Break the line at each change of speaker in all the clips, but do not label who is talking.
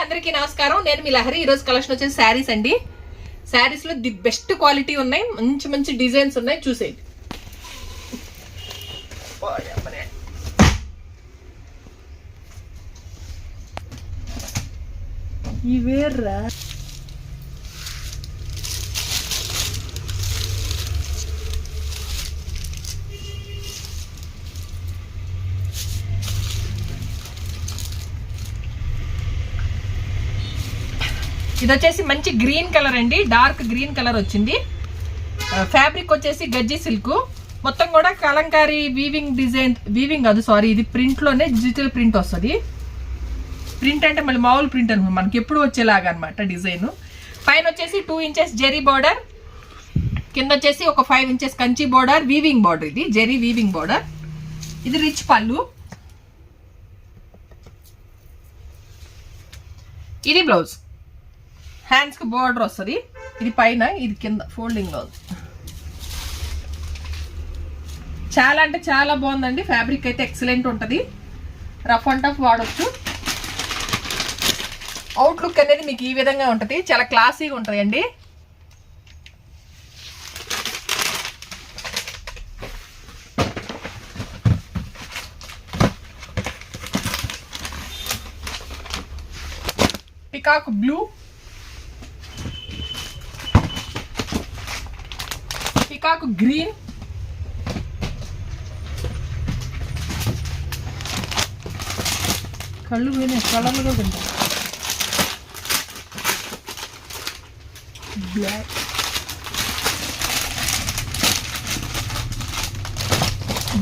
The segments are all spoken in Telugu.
అందరికీ నమస్కారం. నేను మీ లహరి. ఈరోజు కలెక్షన్ వచ్చేసి శారీస్ అండి. శారీస్ లో ది బెస్ట్ క్వాలిటీ ఉన్నాయి, మంచి మంచి డిజైన్స్ ఉన్నాయి, చూసేయండి. ఇవేర్రా ఇది వచ్చేసి మంచి గ్రీన్ కలర్ అండి, డార్క్ గ్రీన్ కలర్ వచ్చింది. ఫ్యాబ్రిక్ వచ్చేసి గజ్జి సిల్క్, మొత్తం కూడా కలంకారీ వీవింగ్ డిజైన్, వీవింగ్ కాదు సారీ, ఇది ప్రింట్ లోనే డిజిటల్ ప్రింట్ వస్తుంది. ప్రింట్ అంటే మళ్ళీ మామూలు ప్రింట్ అనమాట, మనకి ఎప్పుడు వచ్చేలాగా అనమాట డిజైన్. పైన వచ్చేసి 2 ఇంచెస్ జెరీ బార్డర్, కింద వచ్చేసి ఒక 5 inches Kanchi border, weaving border, ఇది జెరీ వీవింగ్ బార్డర్. ఇది రిచ్ పళ్ళు, ఇది బ్లౌజ్. హ్యాండ్స్ కి బార్డర్ వస్తుంది, ఇది పైన, ఇది కింద ఫోల్డింగ్ లో ఉంది. చాలా అంటే చాలా బాగుందండి. ఫ్యాబ్రిక్ అయితే ఎక్సలెంట్ ఉంటుంది, రఫ్ అండ్ టఫ్ వాడచ్చు. అవుట్లుక్ అనేది మీకు ఈ విధంగా ఉంటుంది, చాలా క్లాసీగా ఉంటుంది అండి. పికాక్ బ్లూ, పికాక్ గ్రీన్, కళ్ళు పోయినాయి, కలర్లుగా ఉంటాయి. బ్లాక్,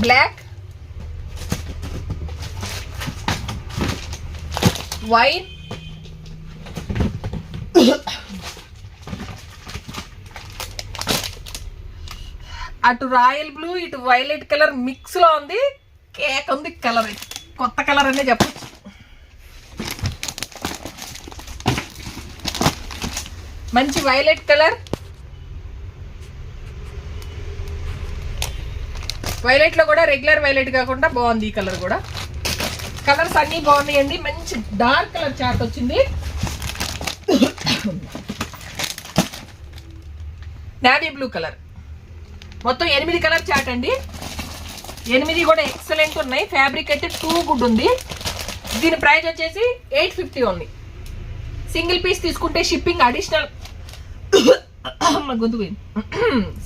బ్లాక్, వైట్, అటు రాయల్ బ్లూ, ఇటు వైలెట్ కలర్ మిక్స్ లో ఉంది. కేక్ ఉంది కలర్, కొత్త కలర్ అనే చెప్పచ్చు. మంచి వైలెట్ కలర్, వైలెట్ లో కూడా రెగ్యులర్ వైలెట్ కాకుండా బాగుంది ఈ కలర్ కూడా. కలర్స్ అన్ని బాగున్నాయండి. మంచి డార్క్ కలర్ చార్ట్ వచ్చింది. నేవీ బ్లూ కలర్, మొత్తం 8 కలర్ చార్ట్ అండి. 8 కూడా ఎక్సలెంట్ ఉన్నాయి. ఫ్యాబ్రిక్ అయితే టూ గుడ్ ఉంది. దీని ప్రైస్ వచ్చేసి 850 ఉంది. సింగిల్ పీస్ తీసుకుంటే షిప్పింగ్ అడిషనల్,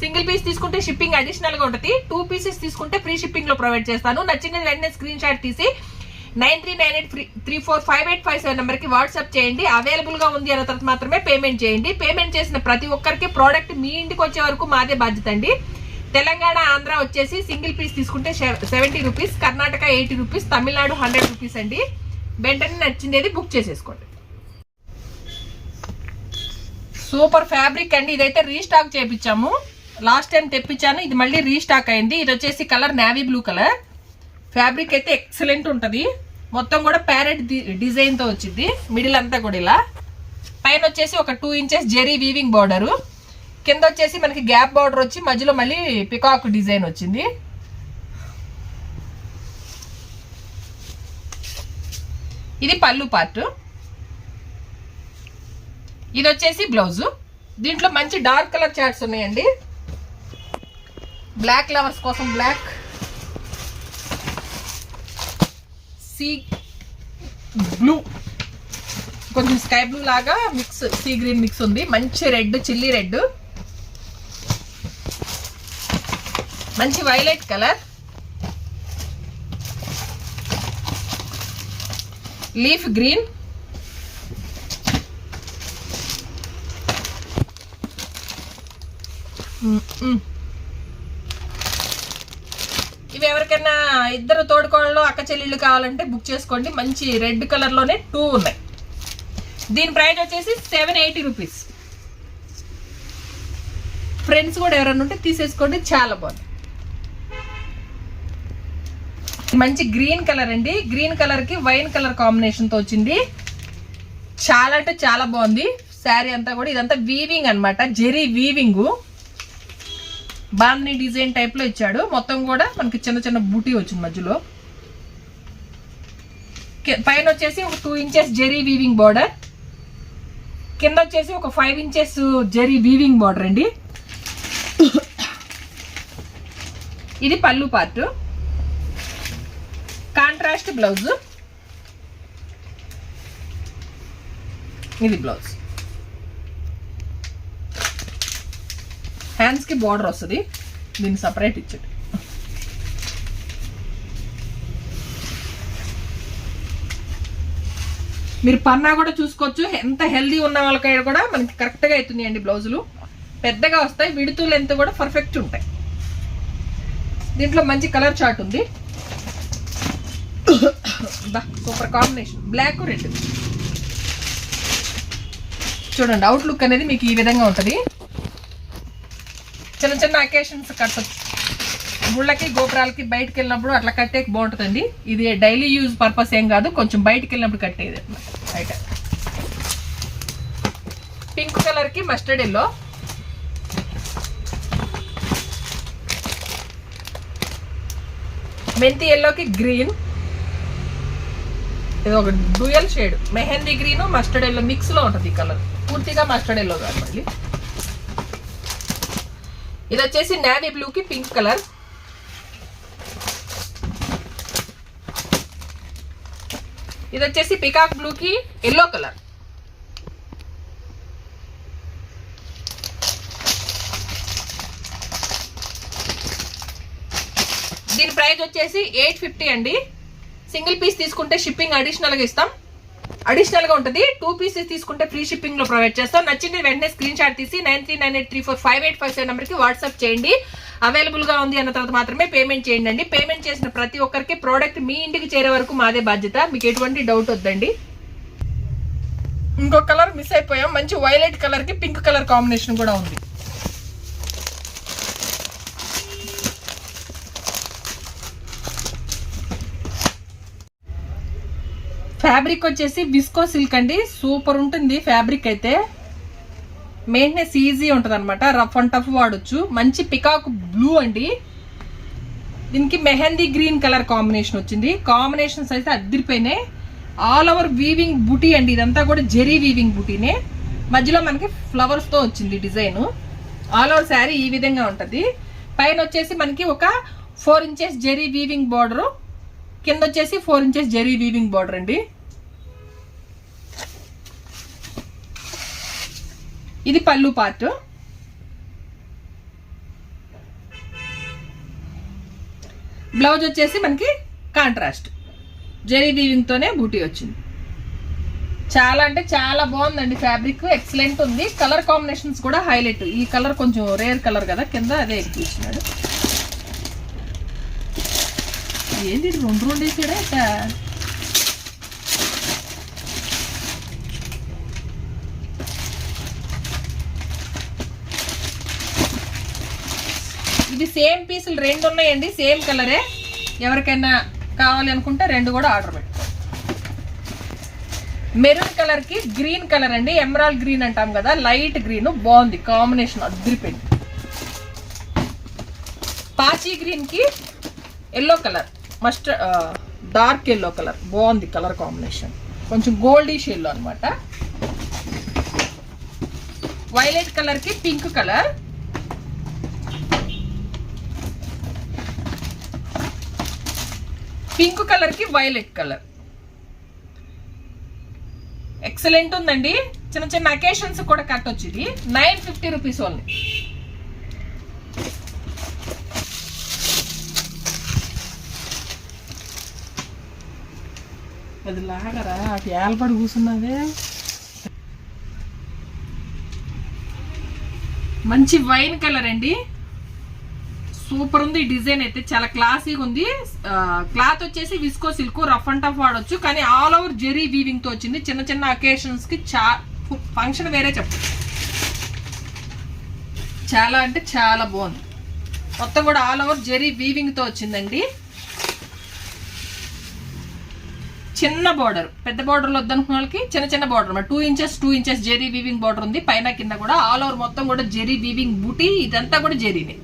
సింగిల్ పీస్ తీసుకుంటే షిప్పింగ్ అడిషనల్ గా ఉంటుంది. 2 పీసెస్ తీసుకుంటే ఫ్రీ షిప్పింగ్ లో ప్రొవైడ్ చేస్తాను. నచ్చిన వెంటనే స్క్రీన్ షాట్ తీసి 9398345857 నెంబర్ కి వాట్సాప్ చేయండి. అవైలబుల్ గా ఉంది అన్న తర్వాత మాత్రమే పేమెంట్ చేయండి. పేమెంట్ చేసిన ప్రతి ఒక్కరికి ప్రోడక్ట్ మీ ఇంటికి వచ్చే వరకు మాదే బాధ్యత అండి. తెలంగాణ, ఆంధ్ర వచ్చేసి సింగిల్ పీస్ తీసుకుంటే 70 rupees, Karnataka 80 rupees, Tamil Nadu 100 rupees అండి. వెంటనే నచ్చింది బుక్ చేసేసుకోండి. సూపర్ ఫ్యాబ్రిక్ అండి. ఇదైతే రీస్టాక్ చేయించాము, లాస్ట్ టైం తెప్పించాను, ఇది మళ్ళీ రీస్టాక్ అయింది. ఇది వచ్చేసి colour navy blue colour. Fabric అయితే ఎక్సలెంట్ ఉంటుంది. మొత్తం కూడా ప్యారెట్ డిజైన్ తో వచ్చింది, మిడిల్ అంతా కూడా ఇలా. పైన వచ్చేసి ఒక 2 ఇంచెస్ జెరీ వీవింగ్ బార్డరు, కింద వచ్చేసి మనకి గ్యాప్ బార్డర్ వచ్చి మధ్యలో మళ్ళీ పికాక్ డిజైన్ వచ్చింది. ఇది పళ్ళు పార్ట్, ఇది వచ్చేసి బ్లౌజ్. దీంట్లో మంచి డార్క్ కలర్ చార్ట్స్ ఉన్నాయండి. బ్లాక్ లవర్స్ కోసం బ్లాక్, సీ బ్లూ, కొంచెం స్కై బ్లూ లాగా మిక్స్, సీ గ్రీన్ మిక్స్ ఉంది. మంచి రెడ్, చిల్లీ రెడ్, మంచి వైలెట్ కలర్, లీఫ్ గ్రీన్, ఇవి ఎవరికైనా ఇద్దరు తోడుకోళ్ళు, అక్క చెల్లెళ్ళు కావాలంటే బుక్ చేసుకోండి. మంచి రెడ్ కలర్ లోనే 2 ఉన్నాయి. దీని ప్రైస్ వచ్చేసి 780 రూపీస్. ఫ్రెండ్స్ కూడా ఎవరైనా ఉంటే తీసేసుకోండి, చాలా బాగుంది. మంచి గ్రీన్ కలర్ అండి. గ్రీన్ కలర్ కి వైన్ కలర్ కాంబినేషన్ తో వచ్చింది. చాలా అంటే చాలా బాగుంది శారీ అంతా కూడా. ఇదంతా వీవింగ్ అన్నమాట, zari weaving. Bandhani design type లో ఇచ్చాడు. మొత్తం కూడా మనకి చిన్న చిన్న బూటీ వచ్చింది మధ్యలో. పైన వచ్చేసి ఒక 2 ఇంచెస్ జెరీ వీవింగ్ బార్డర్, కింద వచ్చేసి ఒక 5 ఇంచెస్ జరీ వీవింగ్ బార్డర్ అండి. ఇది పళ్ళు పార్ట్. Contrast blouse. ఇది బ్లౌజ్. హ్యాండ్స్ కి బార్డర్ వస్తుంది, దీన్ని సపరేట్ ఇచ్చాడు. మీరు పన్నా కూడా చూసుకోవచ్చు. ఎంత హెల్దీ ఉన్న వాళ్ళకైనా కూడా మనకి కరెక్ట్గా అవుతుంది అండి. బ్లౌజులు పెద్దగా వస్తాయి, విడుతూ లెంత్ కూడా పర్ఫెక్ట్ ఉంటాయి. దీంట్లో మంచి కలర్ చార్ట్ ఉంది. Super combination, black red. చూడండి అవుట్లుక్ అనేది మీకు ఈ విధంగా ఉంటుంది. చిన్న చిన్న అకేషన్స్ కట్టచ్చు, గుళ్ళకి గోపురాలకి బయటకు వెళ్ళినప్పుడు అట్లా కట్టే బాగుంటుందండి. ఇది డైలీ యూజ్ పర్పస్ ఏం కాదు, కొంచెం బయటకు వెళ్ళినప్పుడు కట్టేది. బయట పింక్ కలర్ కి మస్టర్డ్ ఎల్లో. మెంతి ఎల్లోకి గ్రీన్. ఇది ఒక dual shade, mehndi green mustard yellow mix లో ఉంటుంది. ఈ కలర్ పూర్తిగా మస్టర్డ్ ఎల్లో కాదు మళ్ళీ. ఇది వచ్చేసి నేవీ బ్లూ కి పింక్ కలర్. ఇది వచ్చేసి పికాక్ బ్లూ కి ఎల్లో కలర్. దీని ప్రైస్ వచ్చేసి 850 అండి. సింగిల్ పీస్ తీసుకుంటే షిప్పింగ్ అడిషనల్ గా ఇస్తాం, అడిషనల్ గా ఉంటుంది. 2 పీసెస్ తీసుకుంటే ఫ్రీ షిప్పింగ్ లో ప్రొవైడ్ చేస్తాం. నచ్చింది వెంటనే స్క్రీన్ షాట్ తీసి 9398345857 నెంబర్ కి వాట్సాప్ చేయండి. అవైలబుల్ గా ఉంది అన్న తర్వాత మాత్రమే పేమెంట్ చేయండి. పేమెంట్ చేసిన ప్రతి ఒక్కరికి ప్రోడక్ట్ మీ ఇంటికి చేరే వరకు మాదే బాధ్యత, మీకు ఎటువంటి డౌట్ వద్దండి. ఇంకో కలర్ మిస్ అయిపోయాం, మంచి వైలెట్ కలర్ కి పింక్ కలర్ కాంబినేషన్ కూడా ఉంది. ఫ్యాబ్రిక్ వచ్చేసి విస్కో సిల్క్ అండి, సూపర్ ఉంటుంది ఫ్యాబ్రిక్ అయితే. మెయింటెనెన్స్ ఈజీ ఉంటుంది అనమాట, రఫ్ అండ్ టఫ్ వాడచ్చు. మంచి పికాక్ బ్లూ అండి. దీనికి మెహందీ గ్రీన్ కలర్ కాంబినేషన్ వచ్చింది. కాంబినేషన్స్ అయితే అద్దరిపోయినాయి. ఆల్ ఓవర్ వీవింగ్ బూటీ అండి, ఇదంతా కూడా జెరీ వీవింగ్ బూటీనే. మధ్యలో మనకి ఫ్లవర్స్ తో వచ్చింది డిజైన్. ఆల్ ఓవర్ శారీ ఈ విధంగా ఉంటుంది. పైన వచ్చేసి మనకి ఒక 4 ఇంచెస్ జెరీ వీవింగ్ బార్డర్, కింద వచ్చేసి 4 ఇంచెస్ జెరీ వీవింగ్ బార్డర్ అండి. ఇది పళ్ళు పార్ట్. బ్లౌజ్ వచ్చేసి మనకి కాంట్రాస్ట్ జెరీ వీవింగ్ తోనే బూటీ వచ్చింది. చాలా అంటే చాలా బాగుందండి ఫ్యాబ్రిక్, ఎక్సలెంట్ ఉంది. కలర్ కాంబినేషన్స్ కూడా హైలైట్. ఈ కలర్ కొంచెం రేర్ కలర్ కదా, కింద అదే ఎక్కువ ఇచ్చినాడు. ఏంటి 2 వేసాడా? ఇది సేమ్ పీసులు 2 ఉన్నాయండి, సేమ్ కలరే. ఎవరికైనా కావాలి అనుకుంటే 2 కూడా ఆర్డర్ పెట్టుకోండి. మెరూన్ కలర్ కి గ్రీన్ కలర్ అండి, ఎమరాల్డ్ గ్రీన్ అంటాం కదా, లైట్ గ్రీన్ బాగుంది కాంబినేషన్, అదిరిపోయింది. పాచీ గ్రీన్ కి yellow colour, mustard dark yellow colour బాగుంది కలర్ కాంబినేషన్, కొంచెం గోల్డిష్ ఎల్లో అనమాట. వైలెట్ కలర్ కి పింక్ కలర్. పింక్ కలర్ కి వైలెట్ కలర్. ఎక్సలెంట్ ఉందండి. చిన్న చిన్న అకేషన్స్ కూడా కట్టొచ్చు. ఇది 950 రూపీస్ ఓన్లీ. అది లాగరా అటు ఏలపడి కూర్చున్నదే. మంచి వైన్ కలర్ అండి, సూపర్ ఉంది. డిజైన్ అయితే చాలా క్లాసీగా ఉంది. క్లాత్ వచ్చేసి visco silk, rough and tough వాడొచ్చు, కానీ ఆల్ ఓవర్ జెరీ వీవింగ్ తో వచ్చింది. చిన్న చిన్న అకేషన్స్ కి ఫంక్షన్ వేరే చెప్పచ్చు. చాలా అంటే చాలా బాగుంది. మొత్తం కూడా ఆల్ ఓవర్ జెరీ వీవింగ్ తో వచ్చిందండి. చిన్న బార్డర్, పెద్ద బార్డర్లు వద్దనుకున్న వాళ్ళకి చిన్న చిన్న border 2 inches zari weaving border ఉంది. పైన కింద కూడా ఆల్ ఓవర్ మొత్తం కూడా జెరీ వీవింగ్ బూటీ, ఇదంతా కూడా జెరీనే.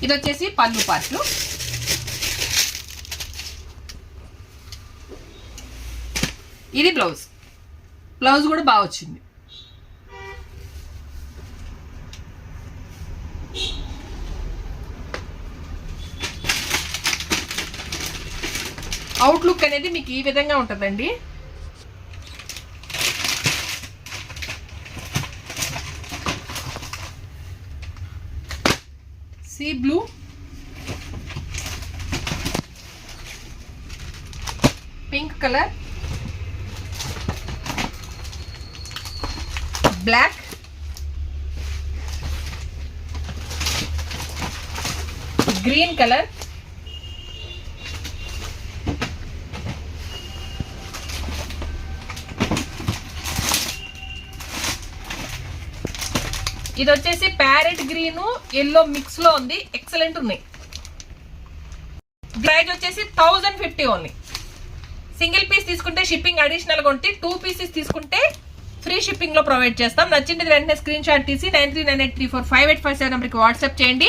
ఇది వచ్చేసి పళ్ళు పార్ట్. ఇది బ్లౌజ్. బ్లౌజ్ కూడా బాగా వచ్చింది. అవుట్లుక్ అనేది మీకు ఈ విధంగా ఉంటుందండి. Sea blue, pink colour, black, green colour, ఇది వచ్చేసి ప్యారెట్ గ్రీన్ ఎల్లో మిక్స్ లో ఉంది. ఎక్సలెంట్ ఉన్నాయి. ప్రైస్ వచ్చేసి 1050 ఓన్లీ. సింగిల్ పీస్ తీసుకుంటే షిప్పింగ్ అడిషనల్ గా ఉంటుంది. 2 పీసెస్ తీసుకుంటే ఫ్రీ షిప్పింగ్ లో ప్రొవైడ్ చేస్తాం. నచ్చింది వెంటనే స్క్రీన్ షాట్ తీసి 9398345857 నెంబర్కి వాట్సాప్ చేయండి.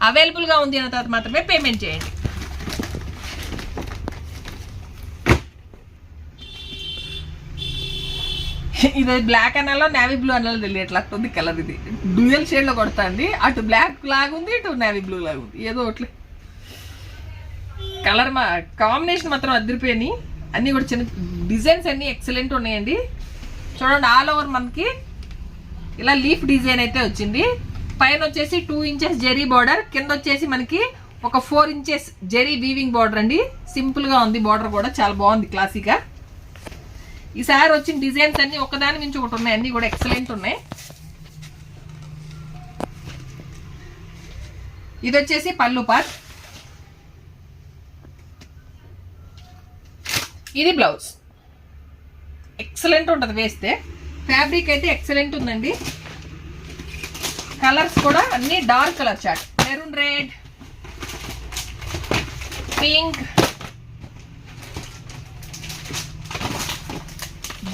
అవైలబుల్ గా ఉంది అన్న తర్వాత మాత్రమే పేమెంట్ చేయండి. ఇది బ్లాక్ అనాలో నేవీ బ్లూ అనాలో తెలియట్లట్టుంది కలర్. ఇది డ్యూయల్ షేడ్ లో కొడుతుంది. అటు బ్లాక్ లాగా ఉంది, ఇటు నేవీ బ్లూ లాగా ఉంది. ఏదో ఒకటి కలర్ కాంబినేషన్ మాత్రం అదిరిపోయినాయి. అన్ని కూడా చిన్న డిజైన్స్ అన్ని ఎక్సలెంట్ ఉన్నాయండి. చూడండి, ఆల్ ఓవర్ మనకి ఇలా లీఫ్ డిజైన్ అయితే వచ్చింది. పైన వచ్చేసి 2 ఇంచెస్ జెరీ బార్డర్, కింద వచ్చేసి మనకి ఒక 4 ఇంచెస్ జెరీ వీవింగ్ బార్డర్ అండి. సింపుల్ గా ఉంది. బార్డర్ కూడా చాలా బాగుంది, క్లాసీగా. ఈసారి వచ్చిన డిజైన్స్ అన్ని ఒకదాని నుంచి ఒకటి ఉన్నాయి. అన్ని కూడా ఎక్సలెంట్ ఉన్నాయి. ఇది వచ్చేసి పళ్ళు పార్ట్. ఇది బ్లౌజ్. ఎక్సలెంట్ ఉంటుంది వేస్తే. ఫ్యాబ్రిక్ అయితే ఎక్సలెంట్ ఉందండి. కలర్స్ కూడా అన్ని dark colour chart. Maroon red, pink,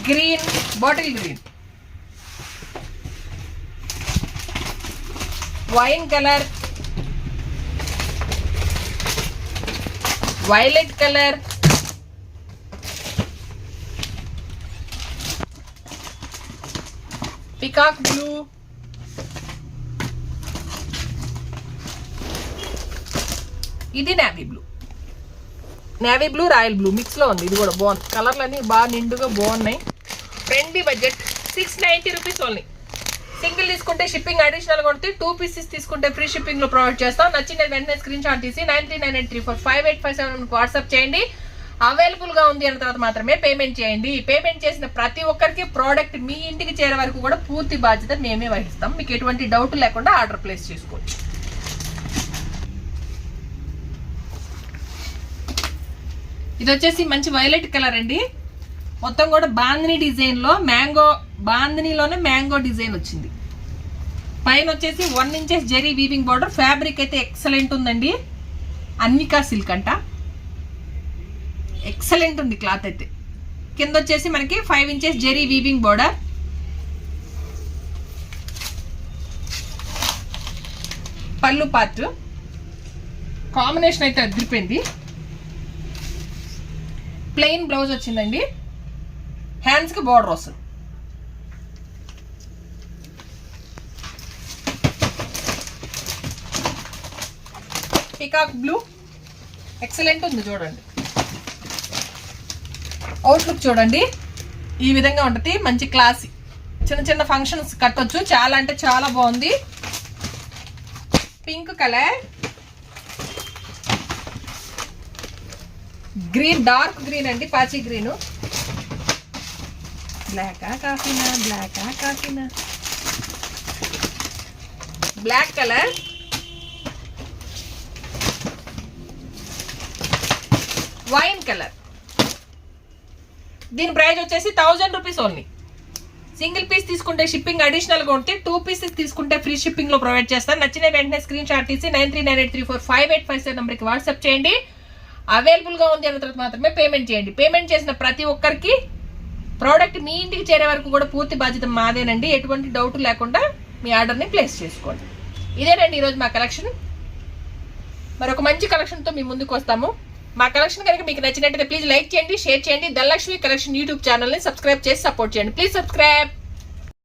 green, bottle green, wine colour, violet colour, peacock blue, ఇది navy blue. Navy blue royal blue mix లో ఉంది. ఇది కూడా బాగుంది. కలర్లు అన్ని బాగా నిండుగా బాగున్నాయి. Friendly budget 690 rupees only. Single తీసుకుంటే షిప్పింగ్ అడిషనల్ గా ఉంటుంది. 2 పీసెస్ తీసుకుంటే ఫ్రీ షిప్పింగ్ లో ప్రొవైడ్ చేస్తాం. నచ్చిన వెంటనే స్క్రీన్ షాట్ తీసి 9398345857 వాట్సాప్ చేయండి. అవైలబుల్ గా ఉంది అన్న తర్వాత మాత్రమే పేమెంట్ చేయండి. పేమెంట్ చేసిన ప్రతి ఒక్కరికి ప్రోడక్ట్ మీ ఇంటికి చేరే వరకు కూడా పూర్తి బాధ్యత మేమే వహిస్తాం. మీకు ఎటువంటి డౌట్ లేకుండా ఆర్డర్ ప్లేస్ చేసుకోవచ్చు. ఇది వచ్చేసి మంచి వైలెట్ కలర్ అండి. మొత్తం కూడా బాందిని డిజైన్ లో మ్యాంగో, బాందినిలోనే మ్యాంగో డిజైన్ వచ్చింది. పైన వచ్చేసి 1 inches zari weaving border. Fabric అయితే ఎక్సలెంట్ ఉందండి. అన్నికా సిల్క్ అంట. ఎక్సలెంట్ ఉంది క్లాత్ అయితే. కింద వచ్చేసి మనకి 5 ఇంచెస్ జెరీ వీవింగ్ బార్డర్. పళ్ళు పార్ట్ కాంబినేషన్ అయితే అదిరిపోయింది. ప్లెయిన్ బ్లౌజ్ వచ్చిందండి. హ్యాండ్స్ కి బార్డర్ వస్తుంది. పికాక్ బ్లూ ఎక్సలెంట్ ఉంది. చూడండి, అవుట్లుక్ చూడండి. ఈ విధంగా ఉంటుంది. మంచి క్లాసీ చిన్న చిన్న ఫంక్షన్స్ కట్టొచ్చు. చాలా అంటే చాలా బాగుంది. Pink colour, green, dark green అండి, పాచి గ్రీన్. బ్లాకా కాఫీనా, బ్లాకా కాఫీనా, బ్లాక్ కలర్, వైన్ కలర్. దీని ప్రైస్ వచ్చేసి 1000 రూపీస్ ఓన్లీ. సింగిల్ పీస్ తీసుకుంటే షిప్పింగ్ అడిషనల్ గా ఉంటే 2 పీసెస్ తీసుకుంటే ఫ్రీ షిప్పింగ్ లో ప్రొవైడ్ చేస్తాను. నచ్చిన వెంటనే స్క్రీన్ షాట్ తీసి 9398345857 నెంబర్కి వాట్సాప్ చేయండి. అవైలబుల్ గా ఉంది అన్న తర్వాత మాత్రమే పేమెంట్ చేయండి. పేమెంట్ చేసిన ప్రతి ఒక్కరికి ప్రోడక్ట్ మీ ఇంటికి చేరే వరకు కూడా పూర్తి బాధ్యత మాదేనండి. ఎటువంటి డౌట్ లేకుండా మీ ఆర్డర్ని ప్లేస్ చేసుకోండి. ఇదేనండి ఈరోజు మా కలెక్షన్. మరొక మంచి కలెక్షన్తో మీ ముందుకు వస్తాము. మా కలెక్షన్ కనుక మీకు నచ్చినట్టయితే ప్లీజ్ లైక్ చేయండి, షేర్ చేయండి. ధనలక్ష్మి కలెక్షన్ యూట్యూబ్ ఛానల్ ని సబ్స్క్రైబ్ చేసి సపోర్ట్ చేయండి. Please subscribe.